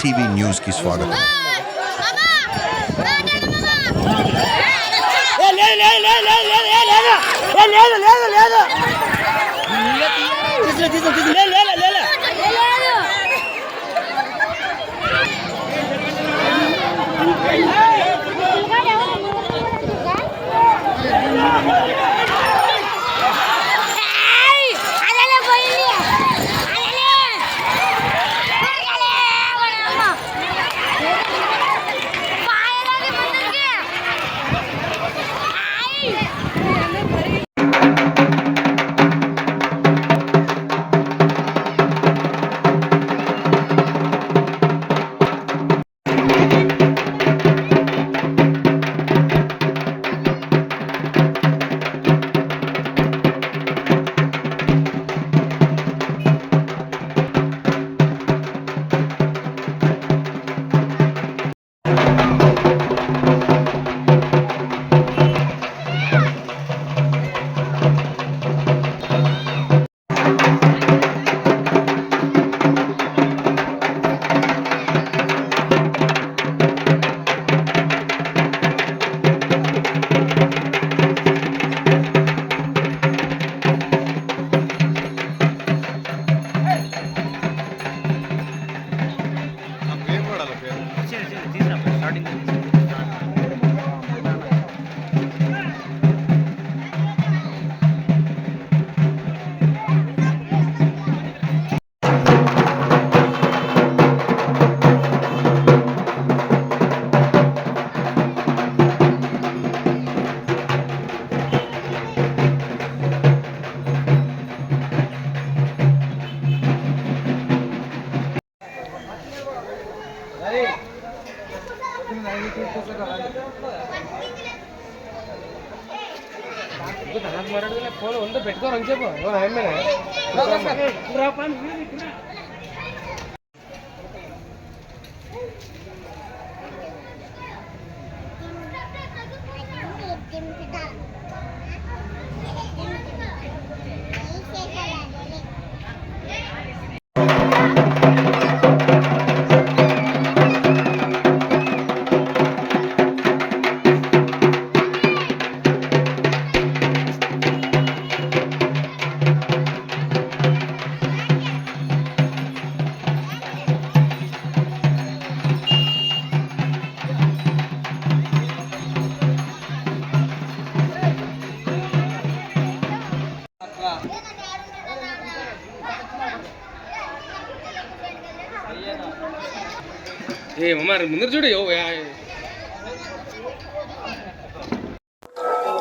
TV news కి స్వాగతం.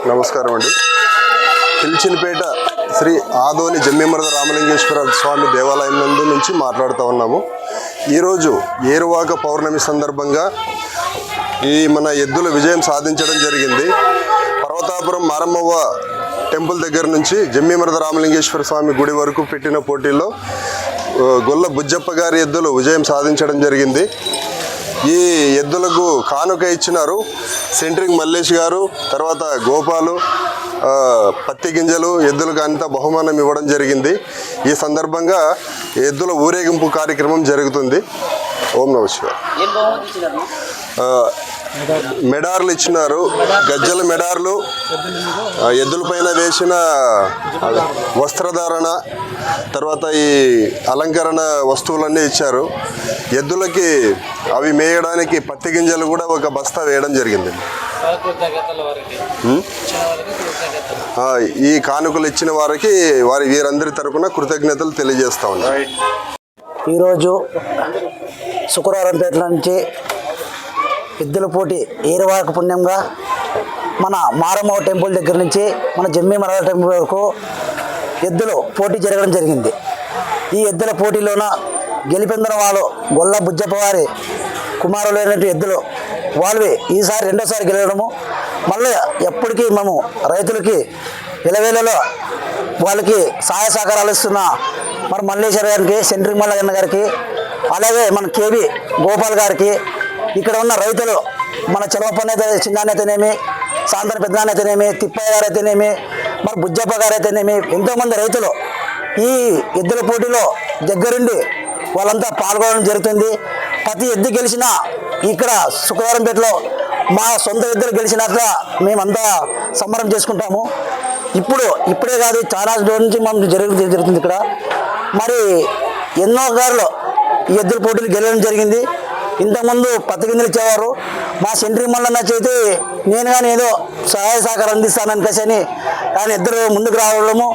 నమస్కారం అండి. కిల్చిన్పేట శ్రీ ఆదోని జమ్మిమరద రామలింగేశ్వర స్వామి దేవాలయం నందు నుంచి మాట్లాడుతూ ఉన్నాము. ఈరోజు ఏరువాక పౌర్ణమి సందర్భంగా మన ఎద్దుల విజయం సాధించడం జరిగింది. పర్వతాపురం మారమ్మవ్వ టెంపుల్ దగ్గర నుంచి జమ్మిమరద రామలింగేశ్వర స్వామి గుడి వరకు పెట్టిన పోటీల్లో గొల్ల బుజ్జప్ప గారి ఎద్దులు విజయం సాధించడం జరిగింది. ఈ ఎద్దులకు కానుక ఇచ్చినారు సెంట్రింగ్ మల్లేష్ గారు, తర్వాత గోపాలు, పత్తి గింజలు ఎద్దులకు అంతా బహుమానం ఇవ్వడం జరిగింది. ఈ సందర్భంగా ఎద్దుల ఊరేగింపు కార్యక్రమం జరుగుతుంది. ఓం నమః శివాయ. మెడార్లు ఇచ్చినారు, గజ్జల మెడార్లు, ఎద్దుల పైన వేసిన వస్త్రధారణ, తర్వాత ఈ అలంకరణ వస్తువులన్నీ ఇచ్చారు. ఎద్దులకి అవి మేయడానికి పత్తి గింజలు కూడా ఒక బస్తా వేయడం జరిగింది. ఈ కానుకలు ఇచ్చిన వారికి వీరందరి తరపున కృతజ్ఞతలు తెలియజేస్తా ఉన్నారు. ఈరోజు శుక్రవారంపేట నుంచి ఎద్దుల పోటీ ఏరువాక పుణ్యంగా మన మారమ్మవ్వ టెంపుల్ దగ్గర నుంచి మన జమ్మిమరద టెంపుల్ వరకు ఎద్దులు పోటీ జరగడం జరిగింది. ఈ ఎద్దుల పోటీలోన గెలిపొందిన వాళ్ళు గొల్ల బుజ్జప్ప వారి కుమారులైనటువంటి ఎద్దులు వాళ్ళవి ఈసారి రెండోసారి గెలవడము, మళ్ళీ ఎప్పటికీ మేము రైతులకి ఇలవేళలో వాళ్ళకి సహాయ సహకారాలు ఇస్తున్న మన మల్లేశ్వర గారికి, సెంట్రింగ్ మల్లయ్య గారికి, అలాగే మన కేవి గోపాల్ గారికి, ఇక్కడ ఉన్న రైతులు మన చెలవప్పన్న చిన్నానైతేనేమి, సాంతన పెద్దనానైతేనేమి, తిప్పయ్య గారు అయితేనేమి, మన బుజ్జప్ప గారు అయితేనేమి, ఎంతోమంది రైతులు ఈ ఎద్దుల పోటీలో దగ్గరుండి వాళ్ళంతా పాల్గొనడం జరుగుతుంది. ప్రతి ఎద్దు గెలిచినా ఇక్కడ శుక్రవారంపేటలో మా సొంత ఎద్దులు గెలిచినట్ల మేమంతా సంబరం చేసుకుంటాము. ఇప్పుడే కాదు, చాలా రోజుల నుంచి మనం జరుగుతుంది ఇక్కడ. మరి ఎన్నో గారులు ఈ ఎద్దుల పోటీలు గెలవడం జరిగింది. ఇంతకుముందు పత్తిగింజలు ఇచ్చేవారు. మా సెంట్రీ మల్లన్న చేతి నేను కానీ ఏదో సహాయ సహకారం అందిస్తానని కసని ఆయన ఇద్దరు ముందుకు రావడము,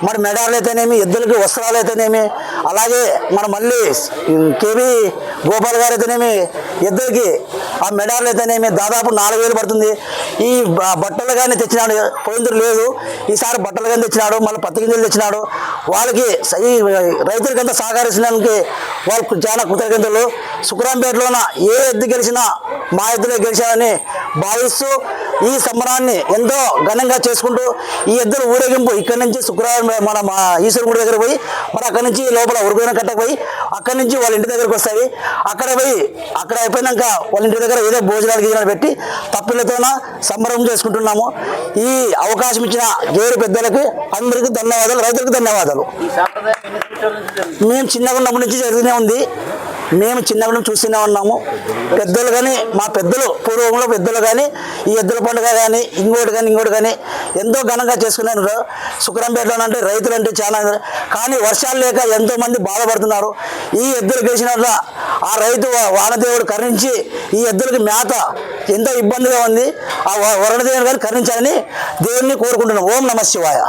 మరి మెడాలు అయితేనేమి, ఎద్దులకి వస్త్రాలు అయితేనేమి, అలాగే మన మళ్ళీ కేవీ గోపాల్ గారు అయితేనేమి ఎద్దులకి ఆ మెడాలు అయితేనేమి దాదాపు 4,000 పడుతుంది. ఈ బట్టలు కానీ తెచ్చినాడు, పోయిందులు లేదు. ఈసారి బట్టలు కానీ తెచ్చినాడు, మళ్ళీ పత్తిగింజలు తెచ్చినాడు. వాళ్ళకి ఈ రైతులకంతా సహకరించడానికి వాళ్ళకు చాలా కృతజ్ఞతలు. శుక్రాంపేటలోన ఏ ఎద్దు గెలిచినా మా ఎద్దులే గెలిచారని భావిస్తూ ఈ సంబరాన్ని ఎంతో ఘనంగా చేసుకుంటూ ఈ ఎద్దుల ఊరేగింపు ఇక్కడి నుంచి శుక్రవారం మన ఈశ్వర గుడి దగ్గర పోయి, మరి అక్కడి నుంచి లోపల ఉరుకున కట్టకు పోయి అక్కడి నుంచి వాళ్ళ ఇంటి దగ్గరకు వస్తాయి. అక్కడ అయిపోయినాక వాళ్ళ ఇంటి దగ్గర ఏదో భోజనాలు పెట్టి తప్పిలతోన సంబరం చేసుకుంటున్నాము. ఈ అవకాశం ఇచ్చిన గేరు పెద్దలకి అందరికీ ధన్యవాదాలు, రైతులకు ధన్యవాదాలు. మేము చిన్నగా ఉన్నప్పటి నుంచి జరుగుతూనే ఉంది. మేము చిన్నగా చూస్తూనే ఉన్నాము. పెద్దలు కానీ మా పెద్దలు పూర్వంలో పెద్దలు కానీ ఈ ఎద్దుల పండుగ కానీ ఇంకోటి కానీ ఎంతో ఘనంగా చేసుకున్నారు. శుక్రంపేటలో అంటే రైతులు అంటే చాలా, కానీ వర్షాలు లేక ఎంతోమంది బాధపడుతున్నారు. ఈ ఎద్దులు గెలిచినట్ల ఆ రైతు వానదేవుడు కరుణించి ఈ ఎద్దులకి మేత ఎంతో ఇబ్బందిగా ఉంది. ఆ వరుణదేవుడు కానీ కరుణించాలని దేవుడిని కోరుకుంటున్నాం. ఓం నమః శివాయ.